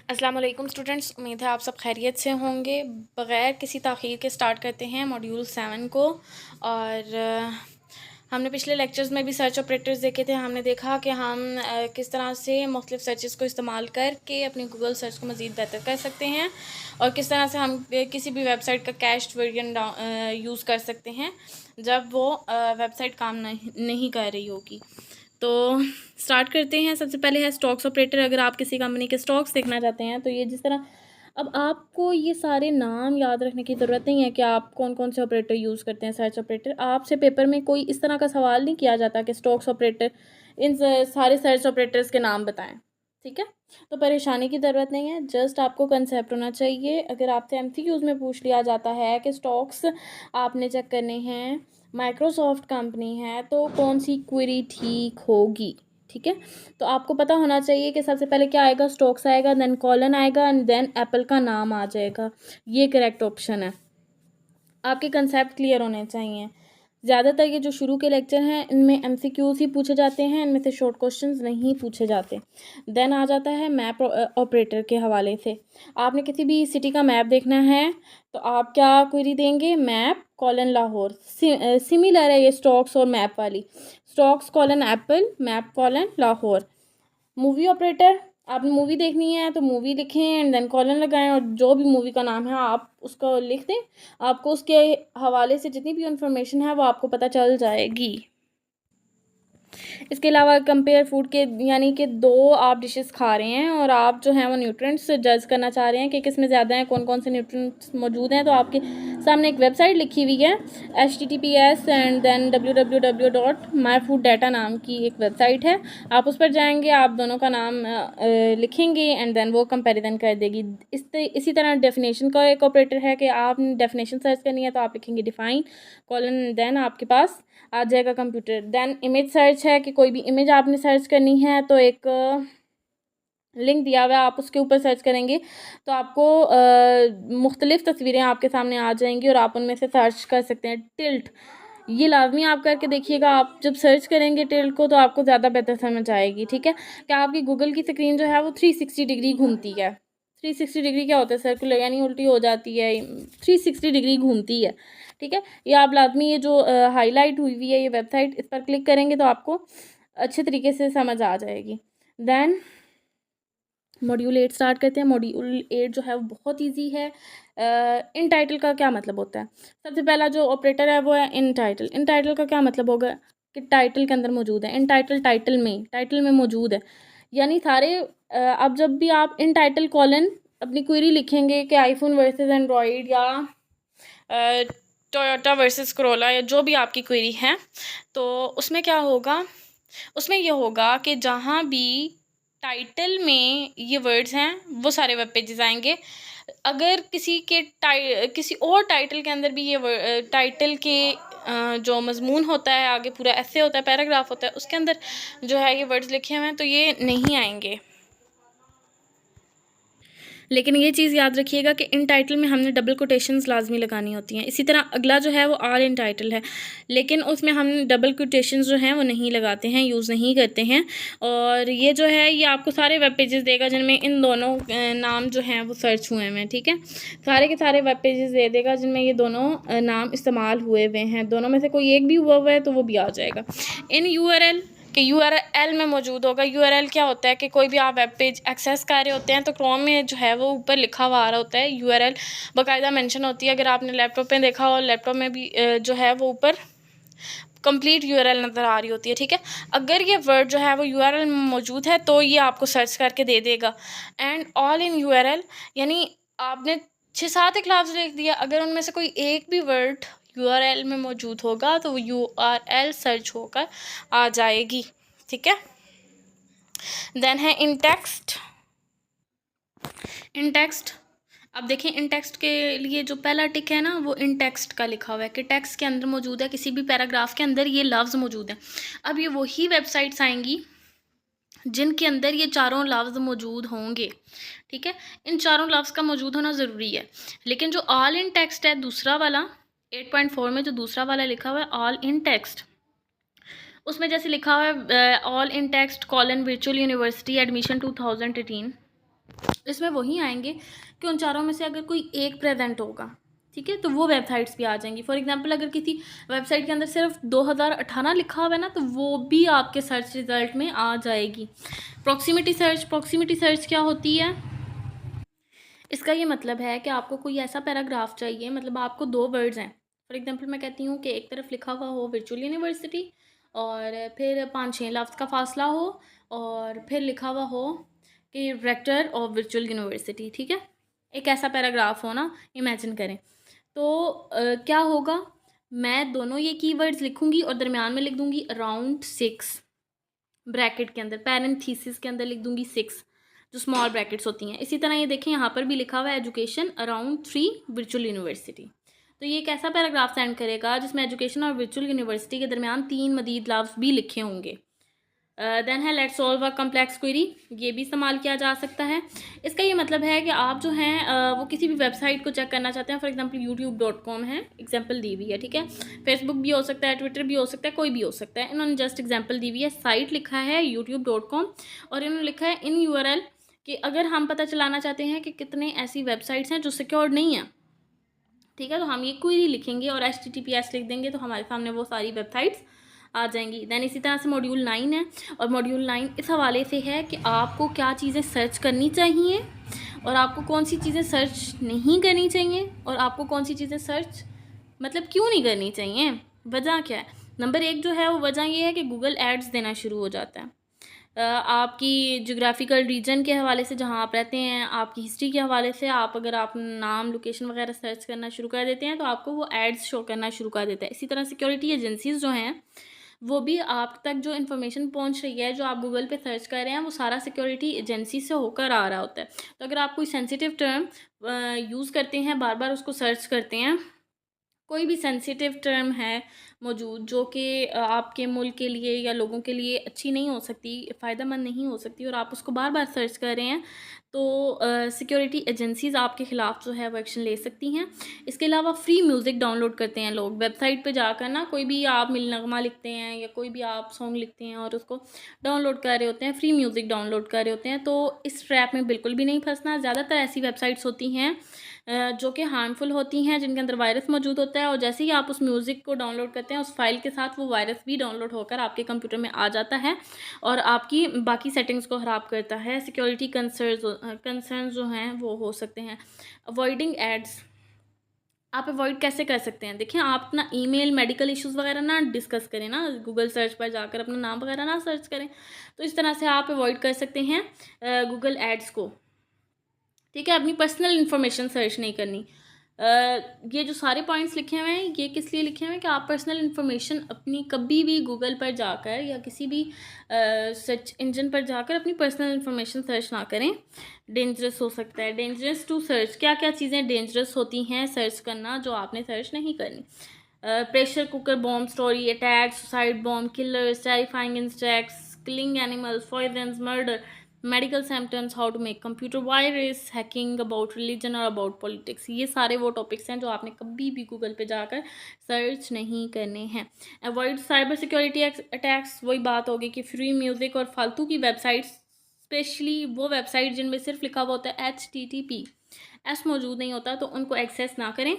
अस्सलाम वालेकुम स्टूडेंट्स, उम्मीद है आप सब खैरियत से होंगे। बग़ैर किसी ताख़ीर के स्टार्ट करते हैं मॉड्यूल 7 को। और हमने पिछले लेक्चर्स में भी सर्च ऑपरेटर्स देखे थे। हमने देखा कि हम किस तरह से मुख्तलिफ़ सर्चेस को इस्तेमाल करके अपनी गूगल सर्च को मज़ीद बेहतर कर सकते हैं और किस तरह से हम किसी भी वेबसाइट का कैश्ड वर्जन यूज़ कर सकते हैं जब वो वेबसाइट काम नहीं कर रही होगी। तो स्टार्ट करते हैं। सबसे पहले है स्टॉक्स ऑपरेटर। अगर आप किसी कंपनी के स्टॉक्स देखना चाहते हैं तो ये जिस तरह, अब आपको ये सारे नाम याद रखने की ज़रूरत नहीं है कि आप कौन कौन से ऑपरेटर यूज़ करते हैं। सर्च ऑपरेटर, आपसे पेपर में कोई इस तरह का सवाल नहीं किया जाता कि स्टॉक्स ऑपरेटर, इन सारे सर्च ऑपरेटर्स के नाम बताएं, ठीक है। तो परेशानी की ज़रूरत नहीं है, जस्ट आपको कंसेप्ट होना चाहिए। अगर आपसे एमसीक्यूज़ में पूछ लिया जाता है कि स्टॉक्स आपने चेक करने हैं, माइक्रोसॉफ्ट कंपनी है, तो कौन सी क्वेरी ठीक होगी, ठीक है। तो आपको पता होना चाहिए कि सबसे पहले क्या आएगा, स्टॉक्स आएगा, देन कॉलन आएगा एंड देन एप्पल का नाम आ जाएगा। ये करेक्ट ऑप्शन है। आपके कंसेप्ट क्लियर होने चाहिए। ज़्यादातर ये जो शुरू के लेक्चर हैं इनमें एमसीक्यूज़ ही पूछे जाते हैं, इनमें से शॉर्ट क्वेश्चंस नहीं पूछे जाते। देन आ जाता है मैप ऑपरेटर के हवाले से। आपने किसी भी सिटी का मैप देखना है तो आप क्या क्वेरी देंगे, मैप कॉलन लाहौर। सिमिलर है ये स्टॉक्स और मैप वाली, stocks colon Apple, map colon Lahore. Movie operator, आपने मूवी देखनी है तो मूवी लिखें एंड देन कॉलन लगाएं और जो भी मूवी का नाम है आप उसको लिख दें। आपको उसके हवाले से जितनी भी इंफॉर्मेशन है वो आपको पता चल जाएगी। इसके अलावा कंपेयर फूड के, यानी कि दो आप डिशेस खा रहे हैं और आप जो हैं वो न्यूट्रिएंट्स जज करना चाह रहे हैं कि किस में ज़्यादा हैं, कौन कौन से न्यूट्रिएंट्स मौजूद हैं। तो आपके सामने एक वेबसाइट लिखी हुई है https एंड देन www.myfooddata नाम की एक वेबसाइट है। आप उस पर जाएंगे, आप दोनों का नाम लिखेंगे एंड देन वो कंपेरिजन कर देगी। इसी तरह डेफिनेशन का एक ऑपरेटर है कि आप डेफिनेशन सर्च करनी है तो आप लिखेंगे डिफाइन कॉलन, देन आपके पास आ जाएगा कंप्यूटर। देन इमेज सर्च है कि कोई भी इमेज आपने सर्च करनी है तो एक लिंक दिया हुआ है, आप उसके ऊपर सर्च करेंगे तो आपको मुख्तलिफ़ तस्वीरें आपके सामने आ जाएंगी और आप उनमें से सर्च कर सकते हैं। टिल्ट, ये लाजमी आप करके देखिएगा। आप जब सर्च करेंगे टिल्ट को तो आपको ज़्यादा बेहतर समझ आएगी, ठीक है। क्या आपकी गूगल की स्क्रीन जो है वो 360 डिग्री घूमती है। 360 डिग्री क्या होता है, सर्कुलर, यानी उल्टी हो जाती है, 360 डिग्री घूमती है, ठीक है। ये आप लाजमी, ये जो हाईलाइट हुई हुई है ये वेबसाइट, इस पर क्लिक करेंगे तो आपको अच्छे तरीके से समझ आ जाएगी। देन मॉड्यूल 8 स्टार्ट करते हैं। मॉड्यूल 8 जो है वो बहुत इजी है। इन टाइटल का क्या मतलब होता है, सबसे पहला जो ऑपरेटर है वो है इन टाइटल। इन टाइटल का क्या मतलब होगा कि टाइटल के अंदर मौजूद है। इन टाइटल, टाइटल में मौजूद है, यानी सारे अब जब भी आप इन टाइटल कॉलन अपनी क्वेरी लिखेंगे कि आईफोन वर्सेस एंड्रॉयड या टोयोटा वर्सेस करोला या जो भी आपकी क्वेरी है, तो उसमें क्या होगा, उसमें ये होगा कि जहाँ भी टाइटल में ये वर्ड्स हैं वो सारे वेब पेजेस आएंगे। अगर किसी और टाइटल के अंदर भी ये टाइटल के जो मजमून होता है, आगे पूरा ऐसे होता है, पैराग्राफ होता है, उसके अंदर जो है ये वर्ड्स लिखे हुए हैं तो ये नहीं आएंगे। लेकिन ये चीज़ याद रखिएगा कि इन टाइटल में हमने डबल कोटेशंस लाजमी लगानी होती हैं। इसी तरह अगला जो है वो ऑल इन टाइटल है, लेकिन उसमें हम डबल कोटेशंस जो हैं वो नहीं लगाते हैं, यूज़ नहीं करते हैं। और ये जो है ये आपको सारे वेब पेजेस देगा जिनमें इन दोनों नाम जो हैं वो सर्च हुए हैं, ठीक है। सारे के सारे वेब पेजेस दे देगा जिनमें ये दोनों नाम इस्तेमाल हुए हुए हैं। दोनों में से कोई एक भी हुआ है तो वो भी आ जाएगा। इन URL कि URL में मौजूद होगा। URL क्या होता है कि कोई भी आप वेब पेज एक्सेस कर रहे होते हैं तो क्रोम में जो है वो ऊपर लिखा हुआ आ रहा होता है, URL बाकायदा मेंशन होती है। अगर आपने लैपटॉप पे देखा हो, लैपटॉप में भी जो है वो ऊपर कंप्लीट URL नज़र आ रही होती है, ठीक है। अगर ये वर्ड जो है वो URL में मौजूद है तो ये आपको सर्च करके दे देगा। एंड ऑल इन URL यानी आपने 6-7 एक लफ्ज़ लिख दिया, अगर उनमें से कोई एक भी वर्ड URL में मौजूद होगा तो वो URL सर्च होकर आ जाएगी, ठीक है। देन है इन टेक्स्ट। इन टेक्स्ट, अब देखें इन टेक्स्ट के लिए जो पहला टिक है ना वो इन टेक्स्ट का लिखा हुआ है कि टेक्स्ट के अंदर मौजूद है, किसी भी पैराग्राफ के अंदर ये लफ्ज़ मौजूद है। अब ये वही वेबसाइट्स आएंगी जिनके अंदर ये चारों लफ्ज़ मौजूद होंगे, ठीक है। इन चारों लफ्ज़ का मौजूद होना ज़रूरी है। लेकिन जो ऑल इन टेक्स्ट है दूसरा वाला, 8.4 में जो दूसरा वाला लिखा हुआ है ऑल इन टेक्स्ट, उसमें जैसे लिखा हुआ है all in text colon virtual university admission 2018, इसमें वही आएंगे कि उन चारों में से अगर कोई एक प्रेजेंट होगा, ठीक है, तो वो वेबसाइट्स भी आ जाएंगी। फॉर एग्जांपल अगर किसी वेबसाइट के अंदर सिर्फ 2018 लिखा हुआ है ना, तो वो भी आपके सर्च रिजल्ट में आ जाएगी। प्रॉक्सिमिटी सर्च क्या होती है? इसका ये मतलब है कि आपको कोई ऐसा पैराग्राफ चाहिए, मतलब आपको दो वर्ड्स हैं। फॉर एग्जांपल मैं कहती हूँ कि एक तरफ लिखा हुआ हो वर्चुअल यूनिवर्सिटी और फिर 5-6 लफ्ज़ का फासला हो और फिर लिखा हुआ हो कि रेक्टर ऑफ वर्चुअल यूनिवर्सिटी, ठीक है, एक ऐसा पैराग्राफ हो ना, इमेजिन करें। तो क्या होगा, मैं दोनों ये कीवर्ड्स लिखूंगी और दरमियान में लिख दूंगी अराउंड 6, ब्रैकेट के अंदर पैरेंथीसिस के अंदर लिख दूंगी 6, जो स्मॉल ब्रैकेट्स होती हैं। इसी तरह ये देखें यहाँ पर भी लिखा हुआ है एजुकेशन अराउंड 3 वर्चुअल यूनिवर्सिटी। तो ये एक ऐसा पैराग्राफ सेंड करेगा जिसमें एजुकेशन और वर्चुअल यूनिवर्सिटी के दरमियान 3 मजीद लफ्ज़ भी लिखे होंगे। देन है let's solve a complex query, ये भी इस्तेमाल किया जा सकता है। इसका ये मतलब है कि आप जो हैं वो किसी भी वेबसाइट को चेक करना चाहते हैं। फॉर एग्जांपल youtube.com है, एग्जांपल दी हुई है, ठीक है, फेसबुक भी हो सकता है, ट्विटर भी हो सकता है, कोई भी हो सकता है। इन्होंने जस्ट एग्जांपल दी हुई है, साइट लिखा है youtube.com और इन्होंने लिखा है इन URL कि अगर हम पता चलाना चाहते हैं कि कितने ऐसी वेबसाइट्स हैं जो सिक्योर्ड नहीं है, ठीक है, तो हम ये क्वेरी लिखेंगे और HTTPS लिख देंगे तो हमारे सामने वो सारी वेबसाइट्स आ जाएंगी। दैन इसी तरह से मॉड्यूल 9 है और मॉड्यूल 9 इस हवाले से है कि आपको क्या चीज़ें सर्च करनी चाहिए और आपको कौन सी चीज़ें सर्च नहीं करनी चाहिए और आपको कौन सी चीज़ें सर्च मतलब क्यों नहीं करनी चाहिए, वजह क्या है। नंबर 1 जो है वो वजह ये है कि गूगल एड्स देना शुरू हो जाता है। आपकी जोग्राफिकल रीजन के हवाले से जहाँ आप रहते हैं, आपकी हिस्ट्री के हवाले से, आप अगर आप नाम लोकेशन वगैरह सर्च करना शुरू कर देते हैं तो आपको वो एड्स शो करना शुरू कर देता है। इसी तरह सिक्योरिटी एजेंसीज़ जो हैं वो भी आप तक जो इन्फॉर्मेशन पहुंच रही है, जो आप गूगल पे सर्च कर रहे हैं, वो सारा सिक्योरिटी एजेंसी से होकर आ रहा होता है। तो अगर आप कोई सेंसिटिव टर्म यूज़ करते हैं, बार बार उसको सर्च करते हैं, कोई भी सेंसिटिव टर्म है मौजूद जो कि आपके मुल्क के लिए या लोगों के लिए अच्छी नहीं हो सकती, फ़ायदेमंद नहीं हो सकती, और आप उसको बार बार सर्च कर रहे हैं, तो सिक्योरिटी एजेंसीज़ आपके ख़िलाफ़ जो है वो एक्शन ले सकती हैं। इसके अलावा फ्री म्यूज़िक डाउनलोड करते हैं लोग वेबसाइट पे जाकर ना, कोई भी आप मिलनगमा लिखते हैं या कोई भी आप सॉन्ग लिखते हैं और उसको डाउनलोड कर रहे होते हैं, फ्री म्यूज़िक डाउनलोड कर रहे होते हैं, तो इस ट्रैप में बिल्कुल भी नहीं फंसना। ज़्यादातर ऐसी वेबसाइट्स होती हैं जो कि हार्मफुल होती हैं, जिनके अंदर वायरस मौजूद होता है, और जैसे ही आप उस म्यूज़िक को डाउनलोड करते हैं, उस फाइल के साथ वो वायरस भी डाउनलोड होकर आपके कंप्यूटर में आ जाता है और आपकी बाकी सेटिंग्स को ख़राब करता है। सिक्योरिटी कंसर्न्स जो हैं वो हो सकते हैं। अवॉइडिंग एड्स आप अवॉइड कैसे कर सकते हैं? देखिए, आप अपना ईमेल, मेडिकल इश्यूज़ वगैरह ना डिस्कस करें ना, गूगल सर्च पर जाकर अपना नाम वगैरह ना सर्च करें। तो इस तरह से आप अवॉइड कर सकते हैं गूगल एड्स को, ठीक है। अपनी पर्सनल इन्फॉर्मेशन सर्च नहीं करनी। ये जो सारे पॉइंट्स लिखे हुए हैं, ये किस लिए लिखे हुए हैं कि आप पर्सनल इन्फॉर्मेशन अपनी कभी भी गूगल पर जाकर या किसी भी सर्च इंजन पर जाकर अपनी पर्सनल इन्फॉर्मेशन सर्च ना करें, डेंजरस हो सकता है। डेंजरस टू सर्च, क्या क्या चीज़ें डेंजरस होती हैं सर्च करना जो आपने सर्च नहीं करनी? Pressure cooker bomb story, attack, suicide bomb, killers, terrifying insects, killing animals, poisons, murder, medical symptoms, how to make computer virus, hacking, about religion और अबाउट पॉलिटिक्स। ये सारे वो टॉपिक्स हैं जो आपने कभी भी गूगल पे जाकर सर्च नहीं करने हैं। अवॉइड साइबर सिक्योरिटी अटैक्स, वही बात होगी कि फ्री म्यूज़िक और फालतू की वेबसाइट्स, स्पेशली वो वेबसाइट जिनमें सिर्फ लिखा हुआ होता है HTTPS मौजूद नहीं होता, तो उनको एक्सेस ना करें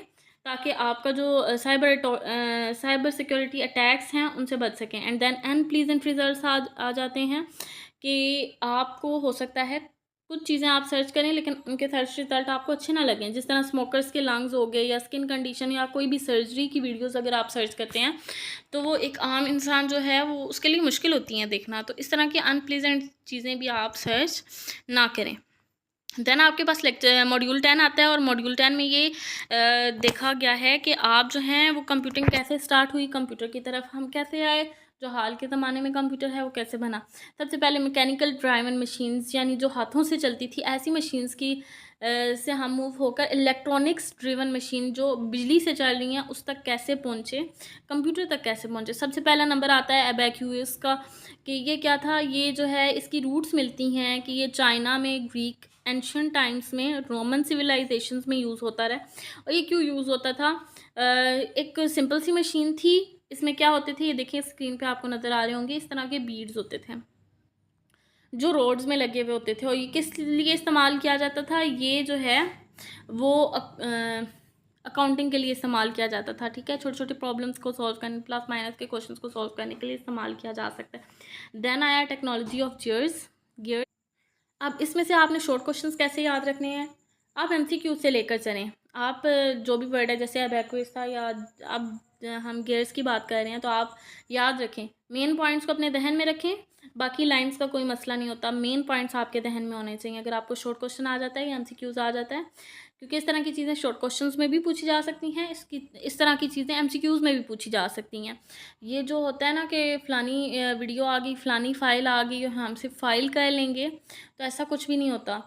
ताकि आपका जो साइबर सिक्योरिटी अटैक्स हैं उनसे बच सकें। एंड देन अनप्लीजेंट रिजल्ट्स आ जाते हैं कि आपको हो सकता है कुछ चीज़ें आप सर्च करें लेकिन उनके सर्च रिजल्ट आपको अच्छे ना लगें, जिस तरह स्मोकर्स के लंग्स हो गए या स्किन कंडीशन या कोई भी सर्जरी की वीडियोस अगर आप सर्च करते हैं तो वो एक आम इंसान जो है वो उसके लिए मुश्किल होती हैं देखना। तो इस तरह की अनप्लीजेंट चीज़ें भी आप सर्च ना करें। देन आपके पास लेक्चर मॉड्यूल 10 आता है और मॉड्यूल 10 में ये देखा गया है कि आप जो हैं वो कंप्यूटिंग कैसे स्टार्ट हुई, कंप्यूटर की तरफ हम कैसे आए, जो हाल के ज़माने में कंप्यूटर है वो कैसे बना। सबसे पहले मैकेनिकल ड्राइवन मशीन्स, यानी जो हाथों से चलती थी, ऐसी मशीन्स की से हम मूव होकर इलेक्ट्रॉनिक्स ड्रिवन मशीन जो बिजली से चल रही हैं उस तक कैसे पहुँचे, कंप्यूटर तक कैसे पहुँचे। सबसे पहला नंबर आता है एबैक्यूस का, कि ये क्या था। ये जो है इसकी रूट्स मिलती हैं कि ये चाइना में, ग्रीक एंशियंट टाइम्स में, रोमन सिविलाइजेशंस में यूज़ होता रहा। और ये क्यों यूज़ होता था? एक सिंपल सी मशीन थी इसमें क्या होते थे, ये देखिए स्क्रीन पे आपको नज़र आ रहे होंगे, इस तरह के बीड्स होते थे जो रोड्स में लगे हुए होते थे। और ये किस लिए इस्तेमाल किया जाता था, ये जो है वो अकाउंटिंग के लिए इस्तेमाल किया जाता था, ठीक है। छोटे छोटे प्रॉब्लम्स को सॉल्व करने, प्लस माइनस के क्वेश्चंस को सॉल्व करने के लिए इस्तेमाल किया जा सकता है। देन आया टेक्नोलॉजी ऑफ गियर। अब इसमें से आपने शॉर्ट क्वेश्चंस कैसे याद रखने हैं, आप एमसीक्यू से लेकर चलें। आप जो भी वर्ड है, जैसे अबैकुस था, या अब हम गियर्स की बात कर रहे हैं, तो आप याद रखें, मेन पॉइंट्स को अपने दहन में रखें, बाकी लाइंस का कोई मसला नहीं होता, मेन पॉइंट्स आपके दहन में होने चाहिए। अगर आपको शॉर्ट क्वेश्चन आ जाता है या एमसीक्यूज आ जाता है, क्योंकि इस तरह की चीज़ें शॉर्ट क्वेश्चंस में भी पूछी जा सकती हैं, इस तरह की चीज़ें एमसीक्यूज में भी पूछी जा सकती हैं। ये जो होता है ना कि फ़लानी वीडियो आ गई, फ़लानी फ़ाइल आ गई, हम सिर्फ फ़ाइल कर लेंगे, तो ऐसा कुछ भी नहीं होता।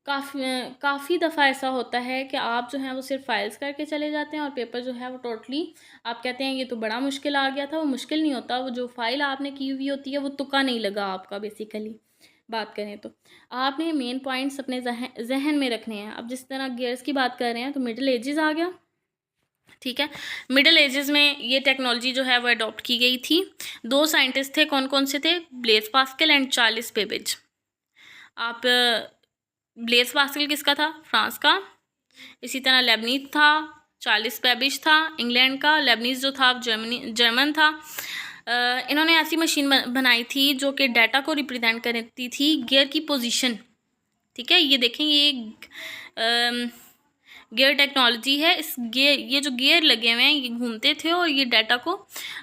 काफ़ी दफ़ा ऐसा होता है कि आप जो हैं वो सिर्फ फाइल्स करके चले जाते हैं और पेपर जो है वो टोटली आप कहते हैं ये तो बड़ा मुश्किल आ गया था। वो मुश्किल नहीं होता, वो जो फाइल आपने की हुई होती है वो तुक्का नहीं लगा आपका। बेसिकली बात करें तो आपने मेन पॉइंट्स अपने जहन में रखने हैं। अब जिस तरह गियर्स की बात कर रहे हैं, तो मिडिल एजेस आ गया, ठीक है। मिडिल एजेस में ये टेक्नोलॉजी जो है वो अडॉप्ट की गई थी। 2 साइंटिस्ट थे, कौन कौन से थे, Blaise Pascal and Charles Babbage. आप ब्लेज पास्कल किसका था, फ्रांस का। इसी तरह लेबनीज था, चार्ल्स बेबेज था इंग्लैंड का। लेबनीज जो था जर्मन था। इन्होंने ऐसी मशीन बनाई थी जो कि डाटा को रिप्रेजेंट करती थी गियर की पोजीशन, ठीक है। ये देखें, ये गियर टेक्नोलॉजी है। ये जो गियर लगे हुए हैं ये घूमते थे और ये डाटा को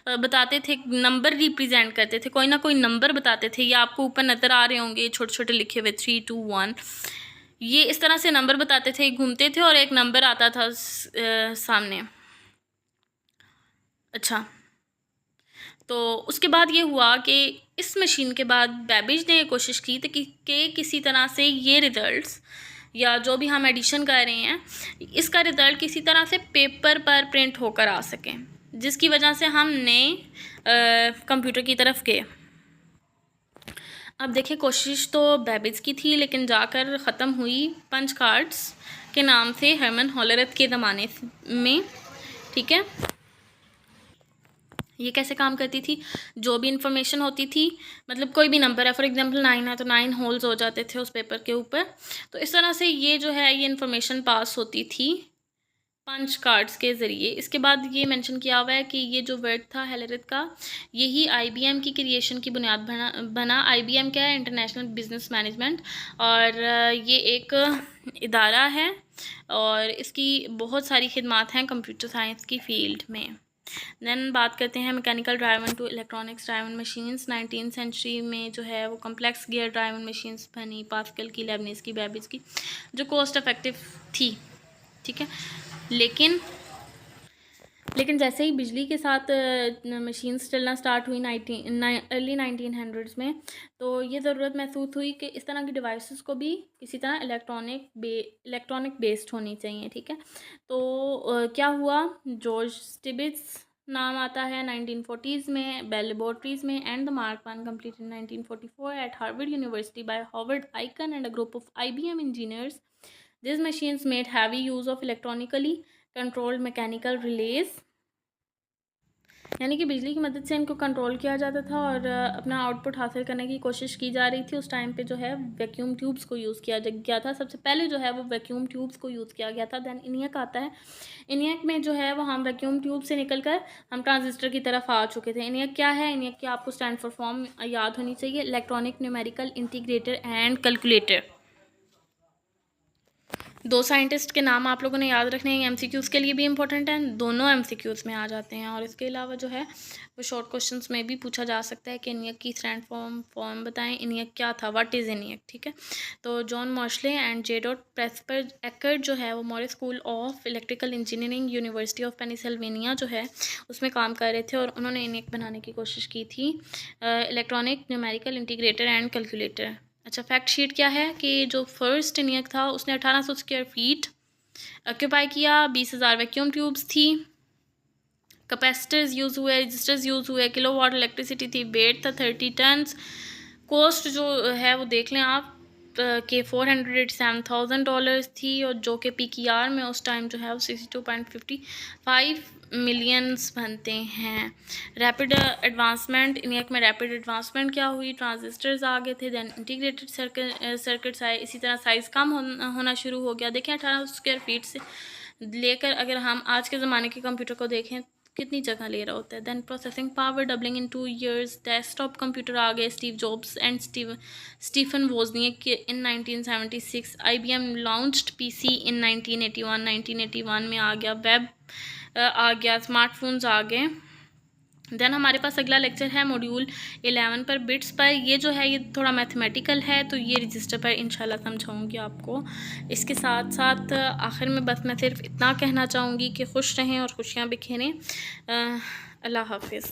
बताते थे, नंबर रिप्रेजेंट करते थे, कोई ना कोई नंबर बताते थे। ये आपको ऊपर नज़र आ रहे होंगे छोटे छोटे लिखे हुए 3, 2, 1, ये इस तरह से नंबर बताते थे, घूमते थे और एक नंबर आता था सामने। अच्छा, तो उसके बाद ये हुआ कि इस मशीन के बाद बेबेज ने कोशिश की थी कि किसी तरह से ये रिज़ल्ट्स या जो भी हम एडिशन कर रहे हैं, इसका रिज़ल्ट किसी तरह से पेपर पर प्रिंट होकर आ सकें, जिसकी वजह से हम नए कंप्यूटर की तरफ गए। अब देखिए, कोशिश तो बेबेज की थी, लेकिन जाकर ख़त्म हुई पंच कार्ड्स के नाम से हरमन होलरथ के ज़माने में, ठीक है। ये कैसे काम करती थी, जो भी इंफॉर्मेशन होती थी, मतलब कोई भी नंबर है, फॉर एग्जांपल 9 है तो 9 होल्स हो जाते थे उस पेपर के ऊपर। तो इस तरह से ये जो है ये इन्फॉर्मेशन पास होती थी पंच कार्ड्स के ज़रिए। इसके बाद ये मेंशन किया हुआ है कि ये जो वर्ड था हेलरिथ का, यही आईबीएम की क्रिएशन की बुनियाद बना। आईबीएम क्या है, इंटरनेशनल बिजनेस मैनेजमेंट, और ये एक इदारा है और इसकी बहुत सारी खिदमात हैं कंप्यूटर साइंस की फील्ड में। देन बात करते हैं mechanical driven to electronics driven machines. 19th century में जो है वो कम्प्लेक्स गियर ड्राइवन मशीन्स बनी, पास्कल की, लेबनीज की, बेबेज की, जो कॉस्ट इफेक्टिव थी, ठीक है। लेकिन जैसे ही बिजली के साथ मशीन्स चलना स्टार्ट हुई अर्ली 1900s में, तो ये ज़रूरत महसूस हुई कि इस तरह की डिवाइसेस को भी किसी तरह इलेक्ट्रॉनिक बेस्ड होनी चाहिए, ठीक है। तो क्या हुआ, जॉर्ज स्टिबिट्स नाम आता है 1940s में बेल लेबोरेटरीज में, and the Mark 1 completed in 1944 at Harvard University by Howard Aiken and a group of IBM engineers. These machines made heavy use of electronically controlled mechanical relays, यानी कि बिजली की मदद से इनको कंट्रोल किया जाता था और अपना आउटपुट हासिल करने की कोशिश की जा रही थी। उस टाइम पे जो है वैक्यूम ट्यूब्स को यूज़ किया गया था, सबसे पहले जो है वो वैक्यूम ट्यूब्स को यूज़ किया गया था। दैन इनियक आता है, इनियक में जो है वो हम वैक्यूम ट्यूब से निकलकर हम ट्रांजिस्टर की तरफ आ चुके थे। इनियक क्या है, इनियक की आपको स्टैंड फॉर फॉर्म याद होनी चाहिए, electronic numerical integrator and calculator. 2 scientist के नाम आप लोगों ने याद रखने हैं, एमसीक्यूज़ के लिए भी इंपॉर्टेंट हैं, दोनों एमसीक्यूज़ में आ जाते हैं। और इसके अलावा जो है वो शॉर्ट क्वेश्चंस में भी पूछा जा सकता है कि इनियक की स्टैंड फॉर्म बताएं, इनियक क्या था, व्हाट इज़ इनियक, ठीक है। तो जॉन मॉर्शले एंड जेडॉट प्रेस्पर एकर्ट जो है वो Morris school of electrical engineering university of Pennsylvania जो है उसमें काम कर रहे थे और उन्होंने इनियक बनाने की कोशिश की थी, electronic numerical integrator and calculator. अच्छा, फैक्ट शीट क्या है कि जो फर्स्ट इनियक था उसने 1800 स्क्वायर फीट ऑक्यूपाई किया, 20,000 वैक्यूम ट्यूब्स थी, कैपेसिटर्स यूज़ हुए, रजिस्टर्स यूज़ हुए, किलोवाट इलेक्ट्रिसिटी थी, वेट था 30 टन्स। कॉस्ट जो है वो देख लें आप कि $487,000 थी, और जो कि PKR में उस टाइम जो है वो 62.55 मिलियंस बनते हैं। रैपिड एडवांसमेंट, इनियक में रैपिड एडवांसमेंट क्या हुई, ट्रांजिस्टर्स आ गए थे, देन इंटीग्रेटेड सर्किट्स आए, इसी तरह साइज़ कम होना शुरू हो गया। देखें 18 स्क्वायर फीट से लेकर अगर हम आज के ज़माने के कंप्यूटर को देखें कितनी जगह ले रहा होता है। Then processing power doubling in 2 years, desktop computer आ गए, Steve Jobs and Stephen Wozniak in 1976, IBM launched PC in 1981 में आ गया, वेब आ गया, स्मार्टफोन्स आ गए। देन हमारे पास अगला लेक्चर है मॉड्यूल 11 पर, बिट्स पर। ये जो है ये थोड़ा मैथमेटिकल है, तो ये रजिस्टर पर इंशाल्लाह समझाऊंगी आपको। इसके साथ साथ आखिर में बस मैं सिर्फ इतना कहना चाहूँगी कि खुश रहें और खुशियाँ बिखेरें। अल्लाह हाफिज़।